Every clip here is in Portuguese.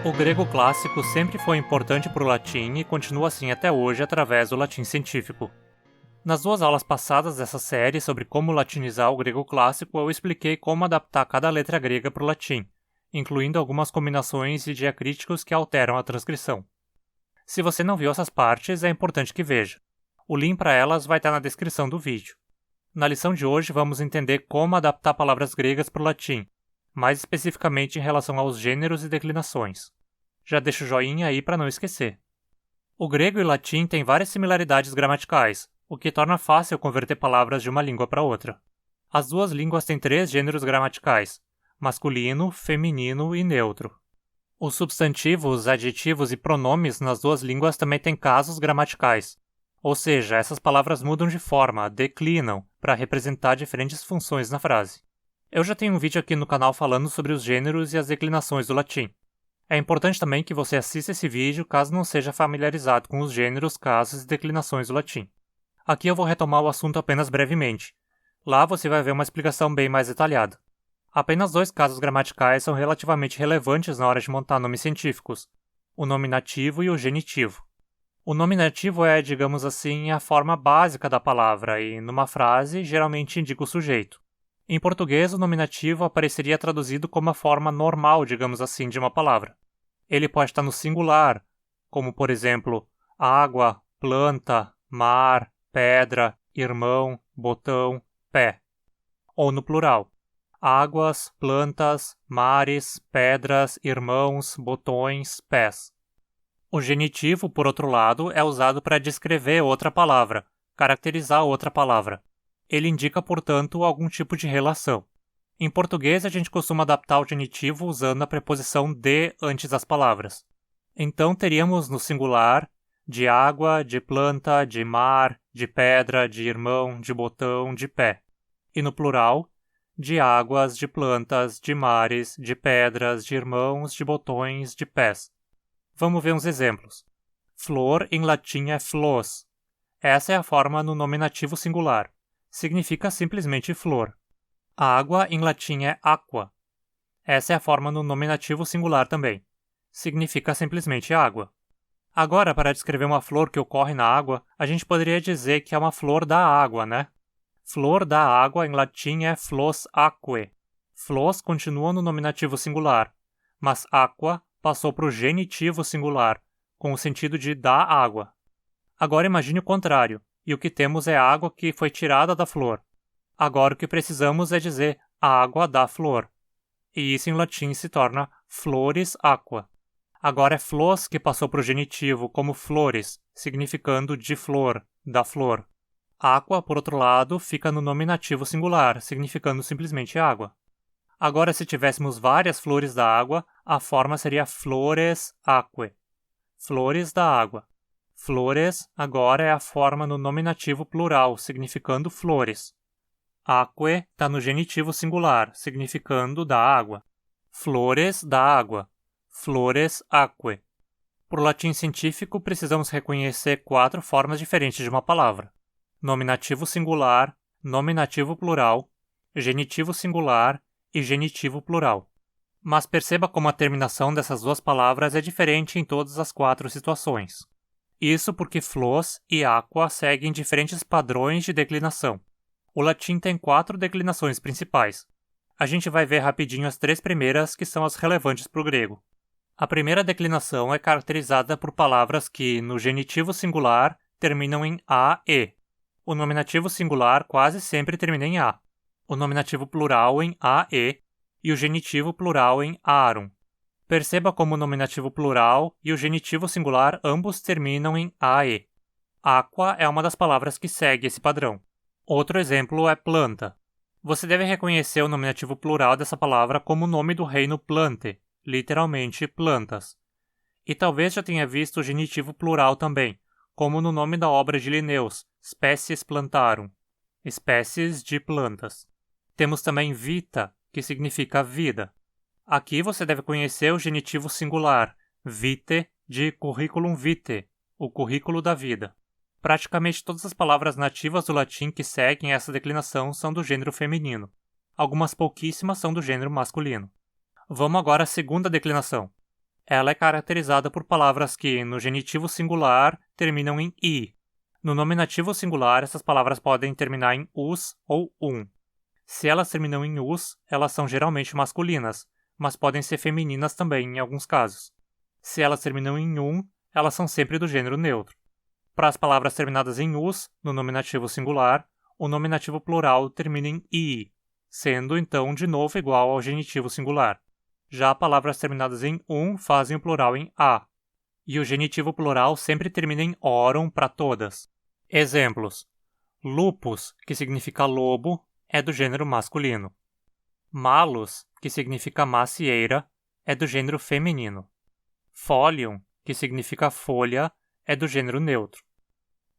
O grego clássico sempre foi importante para o latim e continua assim até hoje através do latim científico. Nas duas aulas passadas dessa série sobre como latinizar o grego clássico, eu expliquei como adaptar cada letra grega para o latim, incluindo algumas combinações e diacríticos que alteram a transcrição. Se você não viu essas partes, é importante que veja. O link para elas vai estar na descrição do vídeo. Na lição de hoje, vamos entender como adaptar palavras gregas para o latim, mais especificamente em relação aos gêneros e declinações. Já deixa o joinha aí para não esquecer. O grego e o latim têm várias similaridades gramaticais, o que torna fácil converter palavras de uma língua para outra. As duas línguas têm 3 gêneros gramaticais: masculino, feminino e neutro. Os substantivos, adjetivos e pronomes nas duas línguas também têm casos gramaticais, ou seja, essas palavras mudam de forma, declinam, para representar diferentes funções na frase. Eu já tenho um vídeo aqui no canal falando sobre os gêneros e as declinações do latim. É importante também que você assista esse vídeo caso não seja familiarizado com os gêneros, casos e declinações do latim. Aqui eu vou retomar o assunto apenas brevemente. Lá você vai ver uma explicação bem mais detalhada. Apenas 2 casos gramaticais são relativamente relevantes na hora de montar nomes científicos: o nominativo e o genitivo. O nominativo é, digamos assim, a forma básica da palavra e, numa frase, geralmente indica o sujeito. Em português, o nominativo apareceria traduzido como a forma normal, digamos assim, de uma palavra. Ele pode estar no singular, como, por exemplo, água, planta, mar, pedra, irmão, botão, pé. Ou no plural: águas, plantas, mares, pedras, irmãos, botões, pés. O genitivo, por outro lado, é usado para descrever outra palavra, caracterizar outra palavra. Ele indica, portanto, algum tipo de relação. Em português, a gente costuma adaptar o genitivo usando a preposição de antes das palavras. Então, teríamos no singular de água, de planta, de mar, de pedra, de irmão, de botão, de pé. E no plural, de águas, de plantas, de mares, de pedras, de irmãos, de botões, de pés. Vamos ver uns exemplos. Flor em latim é flos. Essa é a forma no nominativo singular. Significa simplesmente flor. A água em latim é aqua. Essa é a forma no nominativo singular também. Significa simplesmente água. Agora, para descrever uma flor que ocorre na água, a gente poderia dizer que é uma flor da água, né? Flor da água em latim é flos aquae. Flos continua no nominativo singular, mas aqua passou para o genitivo singular, com o sentido de da água. Agora imagine o contrário, e o que temos é a água que foi tirada da flor. Agora o que precisamos é dizer a água da flor. E isso em latim se torna floris aqua. Agora é flos que passou para o genitivo como flores, significando de flor, da flor. Aqua, por outro lado, fica no nominativo singular, significando simplesmente água. Agora, se tivéssemos várias flores da água, a forma seria flores aquae. Flores da água. Flores agora é a forma no nominativo plural, significando flores. Aquae está no genitivo singular, significando da água. Flores da água. Flores aquae. Por latim científico, precisamos reconhecer 4 formas diferentes de uma palavra: nominativo singular, nominativo plural, genitivo singular e genitivo plural. Mas perceba como a terminação dessas 2 palavras é diferente em todas as 4 situações. Isso porque flos e aqua seguem diferentes padrões de declinação. O latim tem 4 declinações principais. A gente vai ver rapidinho as 3 primeiras, que são as relevantes para o grego. A primeira declinação é caracterizada por palavras que, no genitivo singular, terminam em a, e. O nominativo singular quase sempre termina em a. O nominativo plural em a, e o genitivo plural em arum. Perceba como o nominativo plural e o genitivo singular ambos terminam em a, e. Aqua é uma das palavras que segue esse padrão. Outro exemplo é planta. Você deve reconhecer o nominativo plural dessa palavra como o nome do reino plante, literalmente plantas. E talvez já tenha visto o genitivo plural também, como no nome da obra de Linnaeus, Species Plantarum, espécies de plantas. Temos também vita, que significa vida. Aqui você deve conhecer o genitivo singular, vitae, de curriculum vitae, o currículo da vida. Praticamente todas as palavras nativas do latim que seguem essa declinação são do gênero feminino. Algumas pouquíssimas são do gênero masculino. Vamos agora à segunda declinação. Ela é caracterizada por palavras que, no genitivo singular, terminam em i. No nominativo singular, essas palavras podem terminar em us ou Se elas terminam em us, elas são geralmente masculinas, mas podem ser femininas também em alguns casos. Se elas terminam em elas são sempre do gênero neutro. Para as palavras terminadas em us, no nominativo singular, o nominativo plural termina em i, sendo então de novo igual ao genitivo singular. Já palavras terminadas em fazem o plural em a. E o genitivo plural sempre termina em orum para todas. Exemplos: lupus, que significa lobo, é do gênero masculino. Malus, que significa macieira, é do gênero feminino. Folium, que significa folha, é do gênero neutro.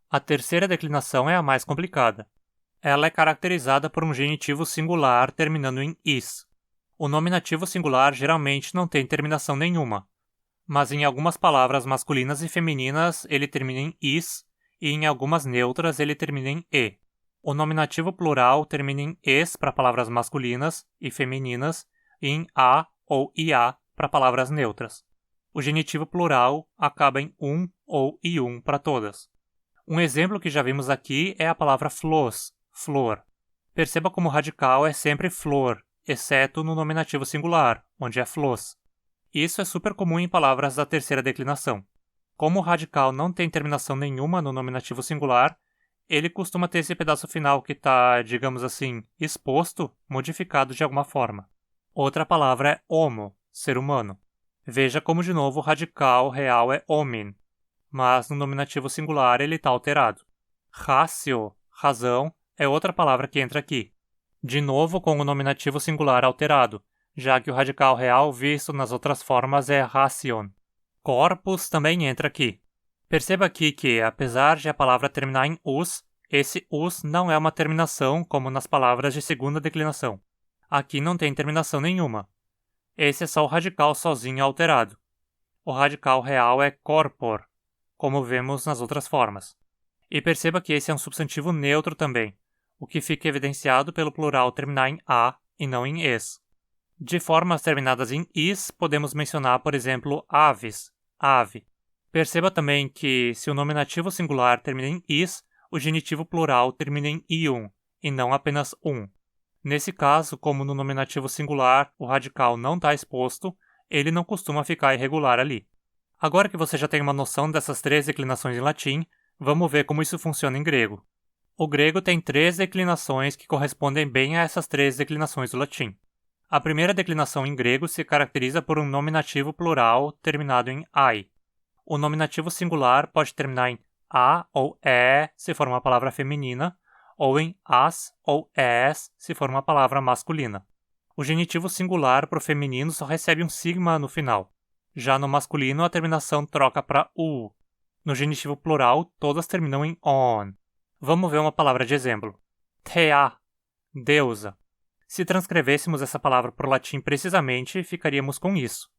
A terceira declinação é a mais complicada. Ela é caracterizada por um genitivo singular terminando em is. O nominativo singular geralmente não tem terminação nenhuma, mas em algumas palavras masculinas e femininas ele termina em is e em algumas neutras ele termina em e. O nominativo plural termina em es para palavras masculinas e femininas e em a ou ia para palavras neutras. O genitivo plural acaba em ou ium para todas. Um exemplo que já vimos aqui é a palavra flos, flor. Perceba como o radical é sempre flor, exceto no nominativo singular, onde é flos. Isso é super comum em palavras da terceira declinação. Como o radical não tem terminação nenhuma no nominativo singular, ele costuma ter esse pedaço final que está, digamos assim, exposto, modificado de alguma forma. Outra palavra é homo, ser humano. Veja como de novo o radical real é homin, mas no nominativo singular ele está alterado. Ratio, razão, é outra palavra que entra aqui. De novo com o nominativo singular alterado, já que o radical real visto nas outras formas é ration. Corpus também entra aqui. Perceba aqui que, apesar de a palavra terminar em us, esse us não é uma terminação como nas palavras de segunda declinação. Aqui não tem terminação nenhuma. Esse é só o radical sozinho alterado. O radical real é corpor, como vemos nas outras formas. E perceba que esse é um substantivo neutro também, o que fica evidenciado pelo plural terminar em a e não em es. De formas terminadas em is, podemos mencionar, por exemplo, aves, ave. Perceba também que, se o nominativo singular termina em is, o genitivo plural termina em ium, e não apenas Nesse caso, como no nominativo singular o radical não está exposto, ele não costuma ficar irregular ali. Agora que você já tem uma noção dessas três declinações em latim, vamos ver como isso funciona em grego. O grego tem três declinações que correspondem bem a essas três declinações do latim. A primeira declinação em grego se caracteriza por um nominativo plural terminado em ai. O nominativo singular pode terminar em a ou e se for uma palavra feminina, ou em as ou es se for uma palavra masculina. O genitivo singular para o feminino só recebe um sigma no final. Já no masculino, a terminação troca para u. No genitivo plural, todas terminam em on. Vamos ver uma palavra de exemplo. Thea, deusa. Se transcrevêssemos essa palavra para o latim precisamente, ficaríamos com isso.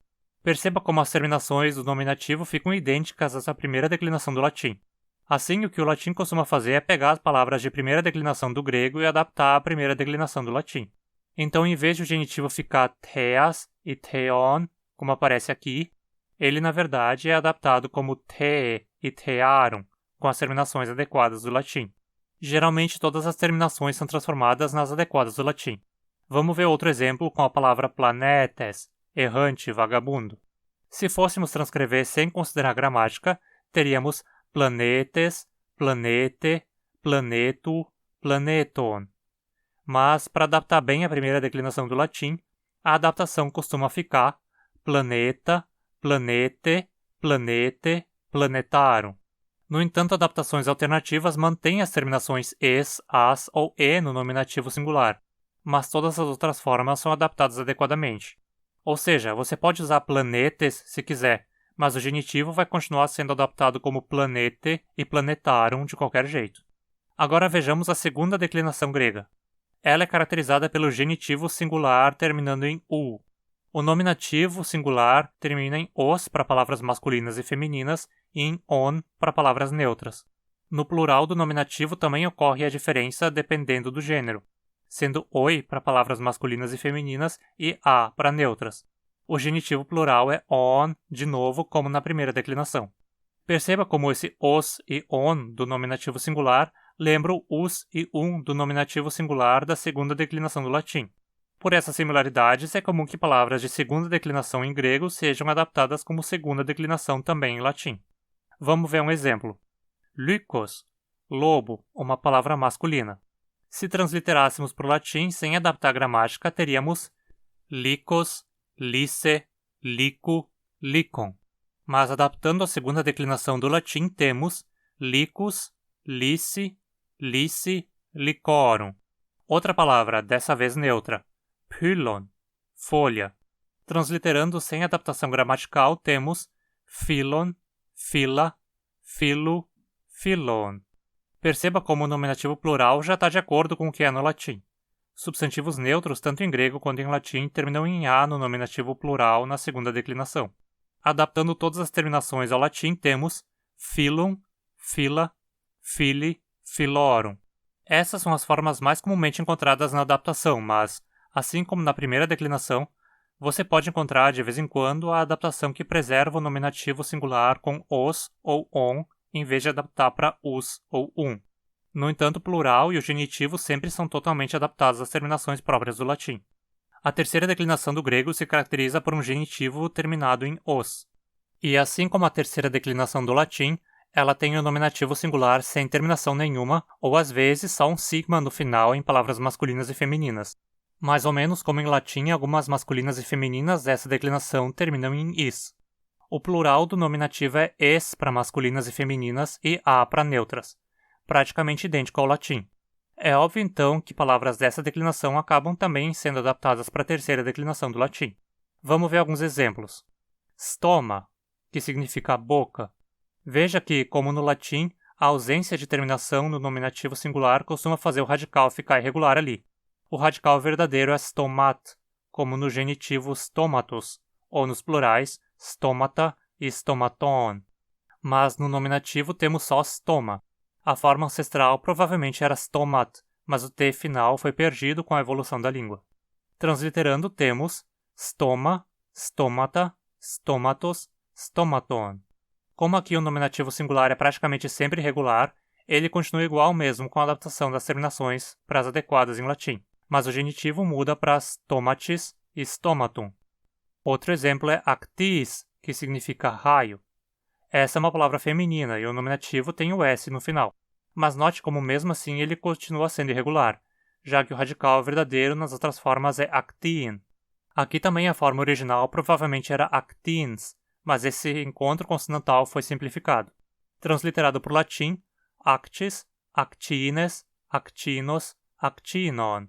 Perceba como as terminações do nominativo ficam idênticas às da primeira declinação do latim. Assim, o que o latim costuma fazer é pegar as palavras de primeira declinação do grego e adaptar à primeira declinação do latim. Então, em vez de o genitivo ficar theas e theon, como aparece aqui, ele, na verdade, é adaptado como the e thearum, com as terminações adequadas do latim. Geralmente, todas as terminações são transformadas nas adequadas do latim. Vamos ver outro exemplo com a palavra planetes, errante, vagabundo. Se fôssemos transcrever sem considerar a gramática, teríamos planetes, planete, planetu, planeton. Mas, para adaptar bem a primeira declinação do latim, a adaptação costuma ficar planeta, planete, planete, planetarum. No entanto, adaptações alternativas mantêm as terminações es, as ou e no nominativo singular, mas todas as outras formas são adaptadas adequadamente. Ou seja, você pode usar planetes se quiser, mas o genitivo vai continuar sendo adaptado como planete e planetarum de qualquer jeito. Agora vejamos a segunda declinação grega. Ela é caracterizada pelo genitivo singular terminando em u. O nominativo singular termina em os para palavras masculinas e femininas e em on para palavras neutras. No plural do nominativo também ocorre a diferença dependendo do gênero, sendo oi para palavras masculinas e femininas e a para neutras. O genitivo plural é on, de novo, como na primeira declinação. Perceba como esse os e on do nominativo singular lembram os e do nominativo singular da segunda declinação do latim. Por essas similaridades, é comum que palavras de segunda declinação em grego sejam adaptadas como segunda declinação também em latim. Vamos ver um exemplo. Lykos, lobo, uma palavra masculina. Se transliterássemos para o latim sem adaptar a gramática, teríamos lykos, lyce, lyco, lykon. Mas adaptando a segunda declinação do latim, temos lycus, lyce, lyce, lycorum. Outra palavra, dessa vez neutra, pylon, folha. Transliterando sem adaptação gramatical, temos phylon, fila, philo, phylon. Perceba como o nominativo plural já está de acordo com o que é no latim. Substantivos neutros, tanto em grego quanto em latim, terminam em A no nominativo plural na segunda declinação. Adaptando todas as terminações ao latim, temos phylum, fila, fili, filorum. Essas são as formas mais comumente encontradas na adaptação, mas, assim como na primeira declinação, você pode encontrar de vez em quando a adaptação que preserva o nominativo singular com os ou on, em vez de adaptar para us ou No entanto, o plural e o genitivo sempre são totalmente adaptados às terminações próprias do latim. A terceira declinação do grego se caracteriza por um genitivo terminado em os. E assim como a terceira declinação do latim, ela tem o nominativo singular sem terminação nenhuma, ou às vezes só um sigma no final em palavras masculinas e femininas. Mais ou menos como em latim, algumas masculinas e femininas dessa declinação terminam em is. O plural do nominativo é es para masculinas e femininas e a para neutras, praticamente idêntico ao latim. É óbvio, então, que palavras dessa declinação acabam também sendo adaptadas para a terceira declinação do latim. Vamos ver alguns exemplos. Stoma, que significa boca. Veja que, como no latim, a ausência de terminação no nominativo singular costuma fazer o radical ficar irregular ali. O radical verdadeiro é stomat, como no genitivo stomatos, ou nos plurais stomata e stomaton. Mas no nominativo temos só stoma. A forma ancestral provavelmente era stomat, mas o T final foi perdido com a evolução da língua. Transliterando, temos stoma, stomata, stomatos, stomaton. Como aqui o nominativo singular é praticamente sempre irregular, ele continua igual mesmo com a adaptação das terminações para as adequadas em latim, mas o genitivo muda para stomatis e stomatum. Outro exemplo é actis, que significa raio. Essa é uma palavra feminina e o nominativo tem o S no final. Mas note como mesmo assim ele continua sendo irregular, já que o radical verdadeiro nas outras formas é actin. Aqui também a forma original provavelmente era actins, mas esse encontro consonantal foi simplificado. Transliterado para o latim, actis, actines, actinos, actinon.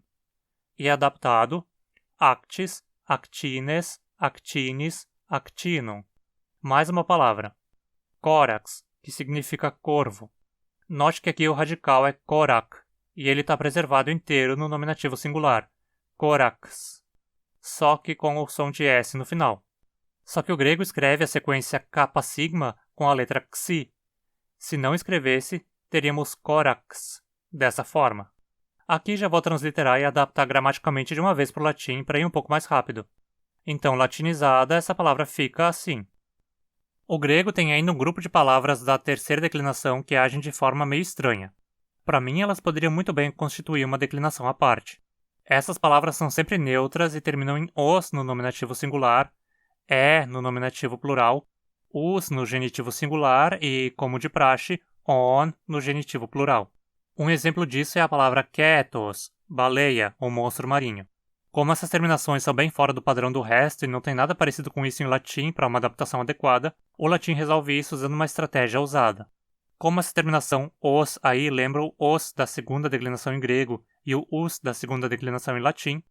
E adaptado, actis, actines, actinis, actinum. Mais uma palavra. Corax, que significa corvo. Note que aqui o radical é corac, e ele está preservado inteiro no nominativo singular, corax, só que com o som de S no final. Só que o grego escreve a sequência kappa sigma com a letra xi. Se não escrevesse, teríamos corax, dessa forma. Aqui já vou transliterar e adaptar gramaticalmente de uma vez para o latim para ir um pouco mais rápido. Então, latinizada, essa palavra fica assim. O grego tem ainda um grupo de palavras da terceira declinação que agem de forma meio estranha. Para mim, elas poderiam muito bem constituir uma declinação à parte. Essas palavras são sempre neutras e terminam em os no nominativo singular, no nominativo plural, us no genitivo singular e, como de praxe, on no genitivo plural. Um exemplo disso é a palavra ketos, baleia ou monstro marinho. Como essas terminações são bem fora do padrão do resto e não tem nada parecido com isso em latim para uma adaptação adequada, o latim resolve isso usando uma estratégia ousada. Como essa terminação os aí lembra o os da segunda declinação em grego e o us da segunda declinação em latim,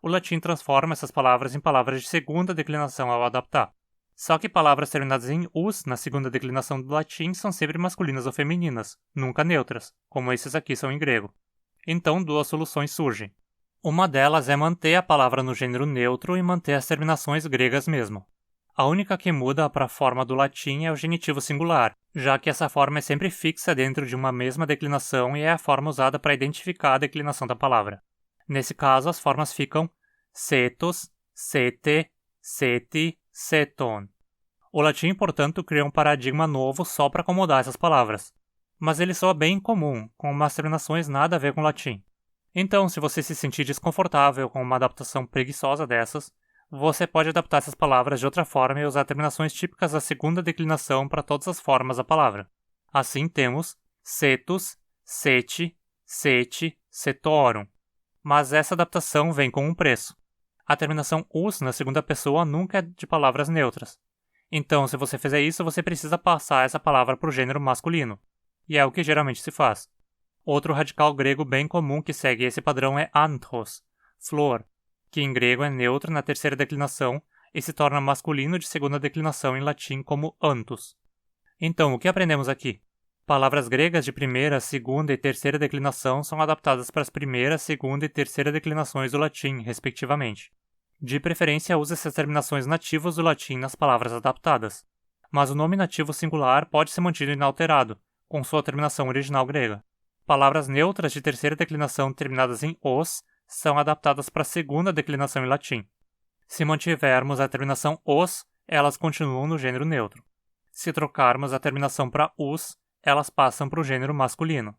o latim transforma essas palavras em palavras de segunda declinação ao adaptar. Só que palavras terminadas em us na segunda declinação do latim são sempre masculinas ou femininas, nunca neutras, como esses aqui são em grego. Então duas soluções surgem. Uma delas é manter a palavra no gênero neutro e manter as terminações gregas mesmo. A única que muda para a forma do latim é o genitivo singular, já que essa forma é sempre fixa dentro de uma mesma declinação e é a forma usada para identificar a declinação da palavra. Nesse caso, as formas ficam cetos, cete, seti, seton. O latim, portanto, cria um paradigma novo só para acomodar essas palavras. Mas ele soa bem incomum, com umas terminações nada a ver com o latim. Então, se você se sentir desconfortável com uma adaptação preguiçosa dessas, você pode adaptar essas palavras de outra forma e usar terminações típicas da segunda declinação para todas as formas da palavra. Assim temos setus, seti, seti, setorum. Mas essa adaptação vem com um preço. A terminação us na segunda pessoa nunca é de palavras neutras. Então, se você fizer isso, você precisa passar essa palavra para o gênero masculino. E é o que geralmente se faz. Outro radical grego bem comum que segue esse padrão é anthos, flor, que em grego é neutro na terceira declinação e se torna masculino de segunda declinação em latim como anthus. Então, o que aprendemos aqui? Palavras gregas de primeira, segunda e terceira declinação são adaptadas para as primeira, segunda e terceira declinações do latim, respectivamente. De preferência, use essas terminações nativas do latim nas palavras adaptadas. Mas o nome nativo singular pode ser mantido inalterado, com sua terminação original grega. Palavras neutras de terceira declinação terminadas em os são adaptadas para a segunda declinação em latim. Se mantivermos a terminação os, elas continuam no gênero neutro. Se trocarmos a terminação para us, elas passam para o gênero masculino.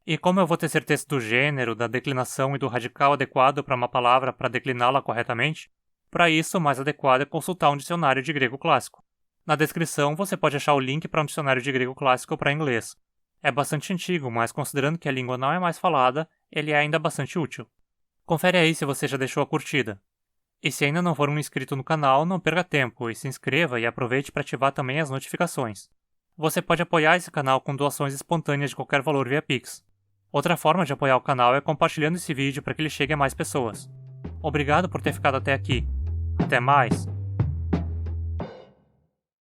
E como eu vou ter certeza do gênero, da declinação e do radical adequado para uma palavra para decliná-la corretamente? Para isso, o mais adequado é consultar um dicionário de grego clássico. Na descrição você pode achar o link para um dicionário de grego clássico para inglês. É bastante antigo, mas considerando que a língua não é mais falada, ele é ainda bastante útil. Confere aí se você já deixou a curtida. E se ainda não for um inscrito no canal, não perca tempo e se inscreva e aproveite para ativar também as notificações. Você pode apoiar esse canal com doações espontâneas de qualquer valor via Pix. Outra forma de apoiar o canal é compartilhando esse vídeo para que ele chegue a mais pessoas. Obrigado por ter ficado até aqui. Até mais!